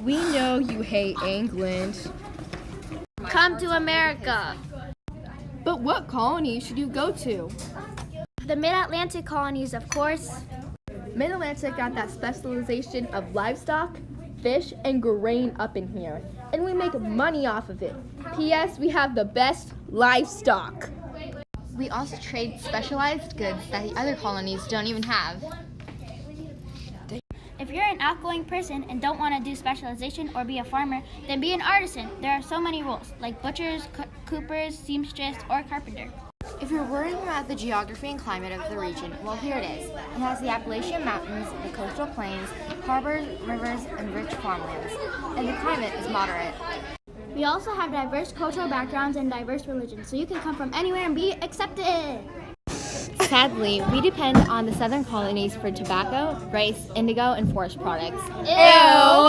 We know you hate England. Come to America. But what colony should you go to? The Mid-Atlantic colonies, of course. Mid-Atlantic got that specialization of livestock, fish, and grain up in here. And we make money off of it. P.S. We have the best livestock. We also trade specialized goods that the other colonies don't even have. If you're an outgoing person and don't want to do specialization or be a farmer, then be an artisan. There are so many roles, like butchers, coopers, seamstress, or carpenter. If you're worrying about the geography and climate of the region, well, here it is. It has the Appalachian Mountains, the coastal plains, harbors, rivers, and rich farmlands. And the climate is moderate. We also have diverse cultural backgrounds and diverse religions, so you can come from anywhere and be accepted. Sadly, we depend on the southern colonies for tobacco, rice, indigo, and forest products. Ew!